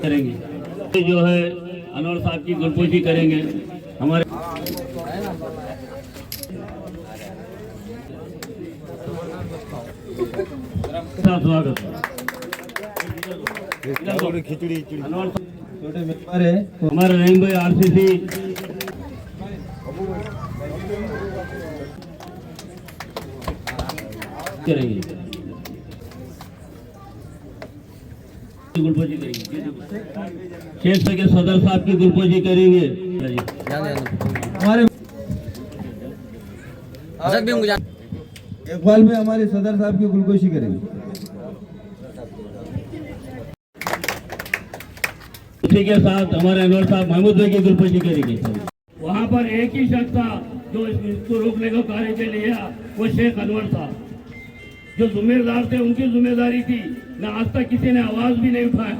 करेंगे जो है अनवर साहब की गुलपोशी करेंगे हमारे स्वागत। खिचड़ी हमारे रहीम भाई आरसीसी करेंगे गुलपोशी करेंगे। शेख के सदर साहब की गुलपोशी करेंगे। हमारे इकबाल में हमारे सदर साहब की गुलकोशी करेंगे। उसी के साथ हमारे अनवर साहब महमूद भाई की गुलपोशी करेंगे। वहाँ पर एक ही शख्स था जो इसको रोकने का कार्य के लिए वो शेख अनवर साहब जो जिम्मेदार थे, उनकी जिम्मेदारी थी। न आज तक किसी ने आवाज भी नहीं उठाया।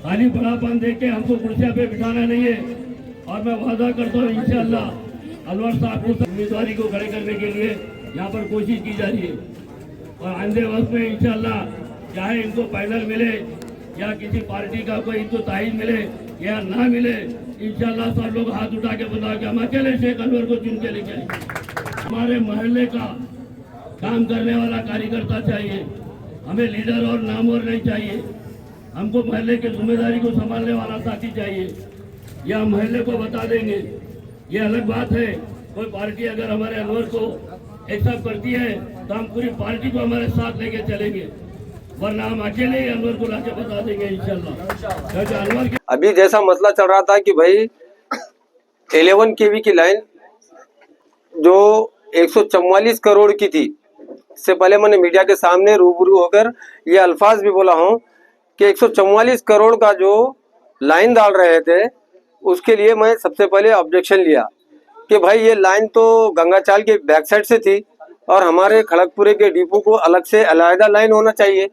खाली बड़ापन देख के हमको कुर्सियां पे बिठाना नहीं है। और मैं वादा करता हूँ इंशाअल्लाह अनवर साहब को उम्मीदवारी को खड़े करने के लिए यहाँ पर कोशिश की जा रही है। और आंदे वक्त में इंशाअल्लाह चाहे इनको पैनल मिले या किसी पार्टी का कोई इनको ताईन मिले या ना मिले, इंशाअल्लाह सब लोग हाथ उठा के बता के हम अकेले शेख अनवर को चुन के लेके आएंगे। हमारे मोहल्ले का काम करने वाला कार्यकर्ता चाहिए, हमें लीडर और नामवर नहीं चाहिए। हमको मोहल्ले की जिम्मेदारी को संभालने वाला साथी चाहिए। यह मोहल्ले को बता देंगे। ये अलग बात है, कोई पार्टी अगर हमारे अनवर को एक्सेप्ट करती है तो हम पूरी पार्टी को हमारे साथ लेके चलेंगे, वरना हम अकेले ही अनवर को लाके बता देंगे इंशाल्लाह। अनवर अभी जैसा मसला चल रहा था कि भाई 11 केवी की लाइन जो 144 करोड़ की थी, इससे पहले मैंने मीडिया के सामने रूबरू होकर ये अल्फाज भी बोला हूँ कि 144 करोड़ का जो लाइन डाल रहे थे उसके लिए मैं सबसे पहले ऑब्जेक्शन लिया कि भाई ये लाइन तो गंगाचाल के बैक साइड से थी और हमारे खड़गपुरे के डिपो को अलग से अलग लाइन होना चाहिए।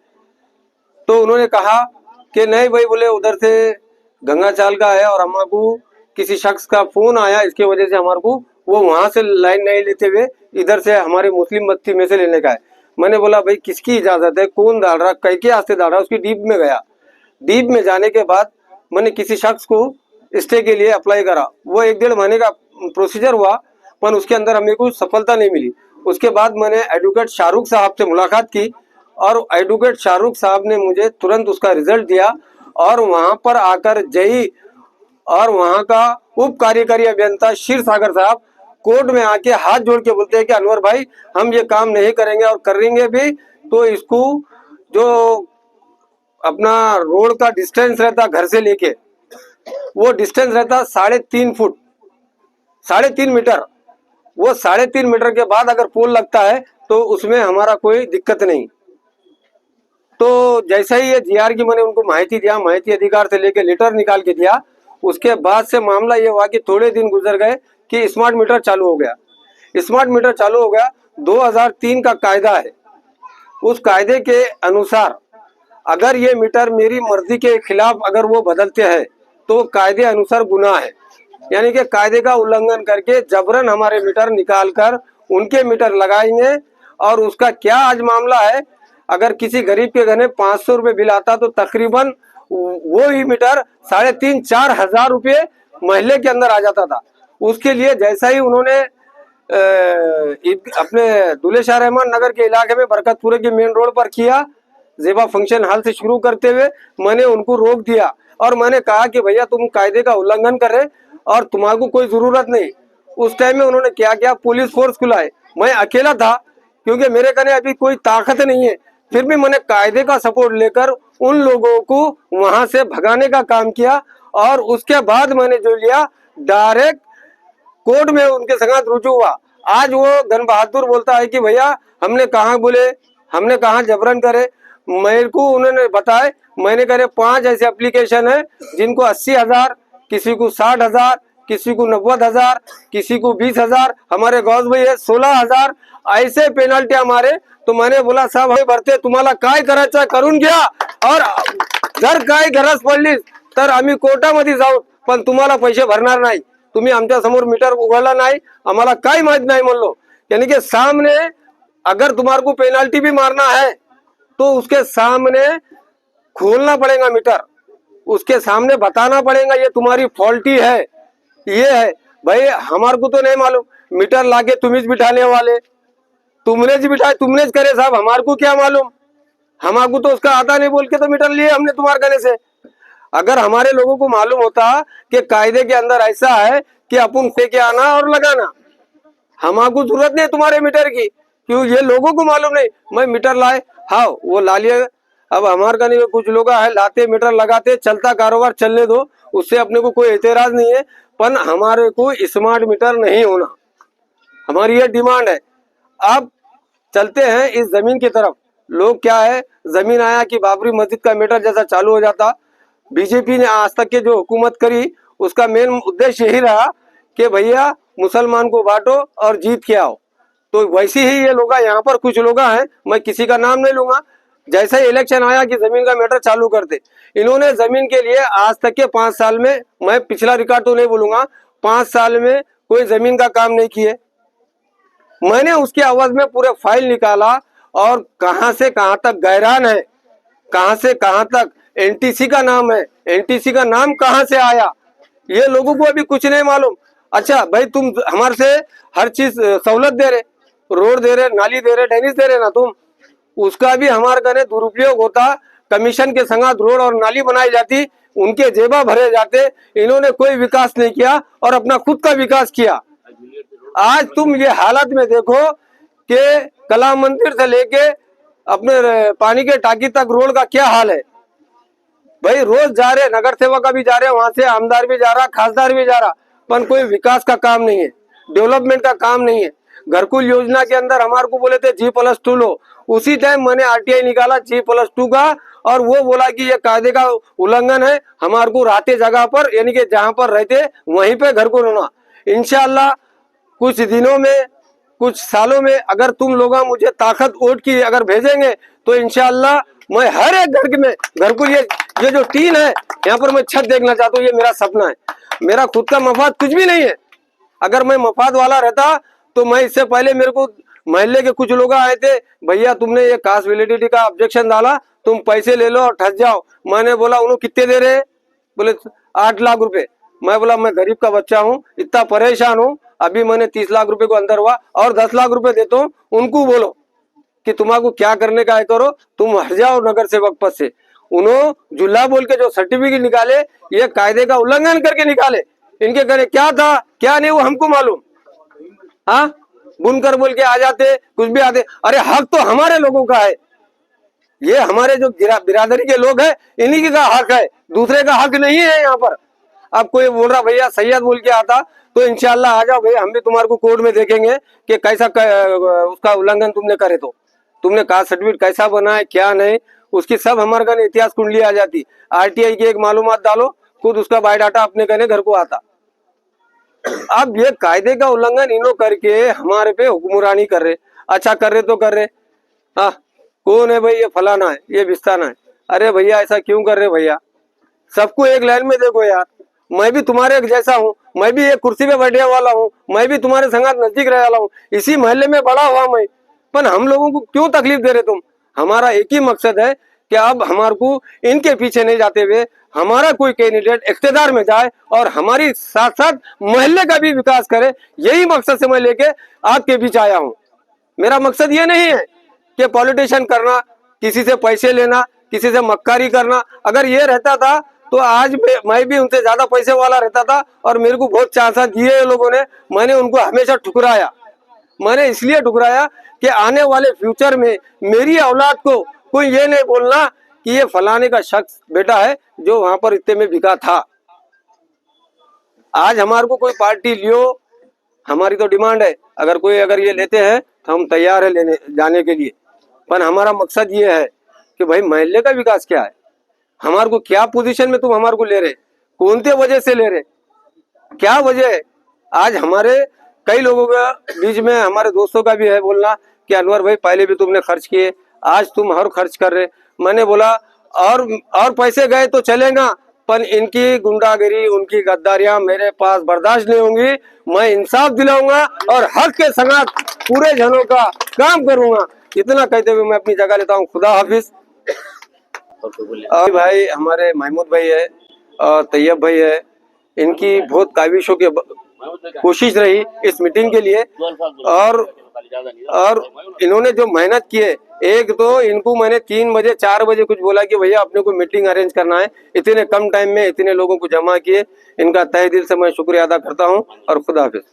तो उन्होंने कहा कि नहीं भाई, बोले उधर से गंगाचाल का है और हमारे किसी शख्स का फोन आया, इसके वजह से हमारे को वो वहां से लाइन नहीं लेते हुए इधर से हमारे मुस्लिम बस्ती में से लेने का है। मैंने बोला भाई किसकी इजाजत है, कौन डाल रहा, कैके आस्ते डाल रहा। उसकी डीप में गया। डीप में जाने के बाद मैंने किसी शख्स को स्टे के लिए अप्लाई करा। वो 1-1.5 महीने का प्रोसीजर हुआ, पर उसके अंदर हमें कोई सफलता नहीं मिली। उसके बाद मैंने एडवोकेट शाहरुख साहब से मुलाकात की और एडवोकेट शाहरुख साहब ने मुझे तुरंत उसका रिजल्ट दिया और वहां पर आकर जई और वहां का उप कार्यकारी अभियंता क्षीर सागर साहब कोर्ट में आके हाथ जोड़ के बोलते हैं कि अनवर भाई हम ये काम नहीं करेंगे और करेंगे भी तो इसको जो अपना रोड का डिस्टेंस रहता घर से लेके वो डिस्टेंस रहता 3.5 फुट 3.5 मीटर। वो 3.5 मीटर के बाद अगर पोल लगता है तो उसमें हमारा कोई दिक्कत नहीं। तो जैसा ही ये जीआर की मैंने उनको माहिती दिया, माहिती अधिकार से लेके लेटर निकाल के दिया, उसके बाद से मामला ये हुआ कि थोड़े दिन गुजर गए कि स्मार्ट मीटर चालू हो गया। स्मार्ट मीटर चालू हो गया। 2003 का कायदा है, उस कायदे के अनुसार अगर ये मीटर मेरी मर्जी के खिलाफ अगर वो बदलते हैं तो कायदे अनुसार गुनाह है। यानी कि कायदे का उल्लंघन करके जबरन हमारे मीटर निकाल कर उनके मीटर लगाएंगे। और उसका क्या आज मामला है, अगर किसी गरीब के घर में 500 रुपये बिल आता तो तकरीबन वो ही मीटर 3,500-4 हजार रुपये महीने के अंदर आ जाता था। उसके लिए जैसा ही उन्होंने अपने दुल्हे शाह रहमान नगर के इलाके में बरकतपुरे के मेन रोड पर किया, जेबा फंक्शन हॉल से शुरू करते हुए मैंने उनको रोक दिया और मैंने कहा कि भैया तुम कायदे का उल्लंघन कर रहे और तुम्हारे कोई जरूरत नहीं। उस टाइम में उन्होंने क्या किया, पुलिस फोर्स को लाए। मैं अकेला था क्योंकि मेरे कने अभी कोई ताकत नहीं है, फिर भी मैंने कायदे का सपोर्ट लेकर उन लोगों को वहां से भगाने का काम किया। और उसके बाद मैंने जो लिया डायरेक्ट कोर्ट में उनके संग रुजू हुआ। आज वो गन बहादुर बोलता है कि भैया हमने कहा, बोले हमने कहा जबरन करे। मेरे को उन्होंने बताया, मैंने करे 5 ऐसे एप्लीकेशन है जिनको 80,000, किसी को 60,000, किसी को 90,000, किसी को 20,000, हमारे गौस भाई है 16,000 ऐसे पेनल्टी हमारे। तो मैंने बोला साहब हे भरते तुम्हाला काय करायचं करून घ्या और जर काय गरज पडली तर आम्ही कोर्टामध्ये जाऊ, पण तुम्हाला पैसे भरणार नाही। तुम्ही आमच्या समोर मीटर उघडला नाही, आम्हाला काही माहित नाही म्हणलो। यानी कि सामने अगर तुम्हारे को पेनाल्टी भी मारना है तो उसके सामने खोलना पड़ेगा मीटर, उसके सामने बताना पड़ेगा ये तुम्हारी फॉल्टी है, ये है। भाई हमारे को तो नहीं मालूम, मीटर लाके तुम ही बिठाने वाले, तुमने जी बिठाए, तुमने जी करे साहब, हमारे को क्या मालूम, हमारे को तो उसका आता नहीं बोल के तो मीटर लिए हमने तुम्हारे कहने से। अगर हमारे लोगों को मालूम होता कि कायदे के अंदर ऐसा है कि अपन फेंके आना और लगाना, हमारे को जरूरत नहीं तुम्हारे मीटर की, क्यों ये लोगों को मालूम नहीं। मैं मीटर लाए, हाँ वो ला लिए, अब हमारे का नहीं, कुछ लोग है लाते मीटर लगाते, चलता कारोबार चलने दो, उससे अपने को कोई एतराज नहीं है, पर हमारे को स्मार्ट मीटर नहीं होना, हमारी ये डिमांड है। अब चलते हैं इस जमीन की तरफ। लोग क्या है, जमीन आया कि बाबरी मस्जिद का मीटर जैसा चालू हो जाता। बीजेपी ने आज तक के जो हुकूमत करी उसका मेन उद्देश्य यही रहा कि भैया मुसलमान को बांटो और जीत के आओ। तो वैसे ही ये लोग यहाँ पर कुछ लोग हैं, मैं किसी का नाम नहीं लूंगा, जैसे ही इलेक्शन आया कि जमीन का मैटर चालू करते, इन्होंने जमीन के लिए आज तक के 5 साल में, मैं पिछला रिकॉर्ड तो नहीं बोलूंगा, 5 साल में कोई जमीन का काम नहीं किए। मैंने उसकी आवाज में पूरे फाइल निकाला और कहां से कहां तक गैरान है, कहां से कहां तक एनटीसी का नाम है, एनटीसी का नाम कहां से आया, ये लोगों को अभी कुछ नहीं मालूम। अच्छा भाई तुम हमारे से हर चीज सहूलत दे रहे, रोड दे रहे, नाली दे रहे, ड्रेनेज दे रहे ना तुम, उसका भी हमारे कहने दुरुपयोग होता, कमीशन के संगात रोड और नाली बनाई जाती, उनके जेबा भरे जाते। इन्होंने कोई विकास नहीं किया और अपना खुद का विकास किया। आज तुम ये हालत में देखो कि कला मंदिर से लेके अपने पानी के टाकी तक रोड का क्या हाल है। भाई रोज जा रहे, नगर सेवक का भी जा रहे, वहां से आमदार भी जा रहा, खासदार भी जा रहा, पर कोई विकास का काम नहीं है, डेवलपमेंट का काम नहीं है। घरकुल योजना के अंदर हमारे को बोले थे G+2 लो, उसी टाइम मैंने RTI निकाला G+2 का, और वो बोला कि ये कायदे का उल्लंघन है, हमारे को रहते जगह पर यानी कि जहां पर रहते वहीं पे घर को रहना। इंशाल्लाह कुछ दिनों में, कुछ सालों में अगर तुम लोग मुझे ताकत वोट की अगर भेजेंगे तो इंशाल्लाह मैं हर एक घर में घर को ये जो टीन है यहाँ पर मैं छत देखना चाहता हूँ, ये मेरा सपना है। मेरा खुद का मफाद कुछ भी नहीं है। अगर मैं मफाद वाला रहता तो मैं इससे पहले, मेरे को मोहल्ले के कुछ लोग आए थे, भैया तुमने ये कास्ट वैलिडिटी का ऑब्जेक्शन डाला, तुम पैसे ले लो और ठस जाओ। मैंने बोला उन्होंने कितने दे रहे, बोले 8 लाख रुपए। मैं बोला मैं गरीब का बच्चा हूँ, इतना परेशान हूँ, अभी मैंने 30 लाख रुपए को अंदर हुआ और 10 लाख रुपए देता हूँ, उनको बोलो कि तुम्हारा क्या करने का है करो, तुम हट जाओ नगर सेवक पद से। उन्होंने जुल्ला बोल के जो सर्टिफिकेट निकाले ये कायदे का उल्लंघन करके निकाले। इनके घरे क्या था क्या नहीं वो हमको मालूम। हाँ बुनकर बोल के आ जाते, कुछ भी आते, अरे हक तो हमारे लोगों का है, ये हमारे जो बिरादरी के लोग हैं इन्हीं का हक है, दूसरे का हक नहीं है यहाँ पर। अब कोई बोल रहा भैया सैयद बोल के आता तो इंशाल्लाह आ जाओ भैया, हम भी तुम्हारे को कोर्ट में देखेंगे कि कैसा उसका उल्लंघन तुमने करे, तो तुमने कास्ट सर्टिफिकेट कैसा बना है क्या नहीं, उसकी सब हमारे कहने इतिहास कुंडली आ जाती। RTI की एक मालूमात डालो, खुद उसका बायोडाटा अपने कहने घर को आता। अब ये कायदे का उल्लंघन इन्हों करके हमारे पे हुक्मरानी कर रहे। अच्छा कर रहे तो कर रहे, हाँ कौन है भाई, ये फलाना है, ये बिस्ताना है। अरे भैया ऐसा क्यों कर रहे भैया, सबको एक लाइन में देखो यार, मैं भी तुम्हारे जैसा हूँ, मैं भी एक कुर्सी पे बैठने वाला हूँ, मैं भी तुम्हारे संगात नजदीक रहने वाला हूँ, इसी मोहल्ले में बड़ा हुआ मैं, पर हम लोगों को क्यों तकलीफ दे रहे तुम। हमारा एक ही मकसद है कि अब हमारे को इनके पीछे नहीं जाते हुए हमारा कोई कैंडिडेट इख्तियार में जाए और हमारी साथ साथ मोहल्ले का भी विकास करे। यही मकसद से मैं लेके आपके बीच आया हूँ। मेरा मकसद ये नहीं है कि पॉलिटिशियन करना, किसी से पैसे लेना, किसी से मक्कारी करना। अगर ये रहता था तो आज मैं भी उनसे ज्यादा पैसे वाला रहता था और मेरे को बहुत चांसेस दिए लोगों ने, मैंने उनको हमेशा ठुकराया। मैंने इसलिए ठुकराया कि आने वाले फ्यूचर में मेरी औलाद को कोई ये नहीं बोलना कि ये फलाने का शख्स बेटा है जो वहां पर इतने में बिका था। आज हमारे को कोई पार्टी लियो, हमारी तो डिमांड है, अगर कोई अगर ये लेते हैं तो हम तैयार है लेने जाने के लिए, पर हमारा मकसद ये है कि भाई मोहल्ले का विकास क्या है, हमारे को क्या पोजीशन में तुम हमारे को ले रहे, कौन से वजह से ले रहे, क्या वजह है। आज हमारे कई लोगों का बीच में, हमारे दोस्तों का भी है बोलना कि अनवर भाई पहले भी तुमने खर्च किए, आज तुम और खर्च कर रहे। मैंने बोला और पैसे गए तो चलेगा, पर इनकी गुंडागिरी, उनकी गद्दारियां मेरे पास बर्दाश्त नहीं होंगी। मैं इंसाफ दिलाऊंगा और हक के संग पूरे जनों का काम करूंगा। इतना कहते हुए मैं अपनी जगह लेता हूँ। खुदा हाफिज। और भाई हमारे महमूद भाई है और तैयब भाई है, इनकी बहुत काविशों की कोशिश रही इस मीटिंग के लिए, और इन्होंने जो मेहनत की है, एक तो इनको मैंने 3 बजे 4 बजे कुछ बोला कि भैया अपने को मीटिंग अरेंज करना है, इतने कम टाइम में इतने लोगों को जमा किए। इनका तहे दिल से मैं शुक्रिया अदा करता हूं और खुदा हाफिज।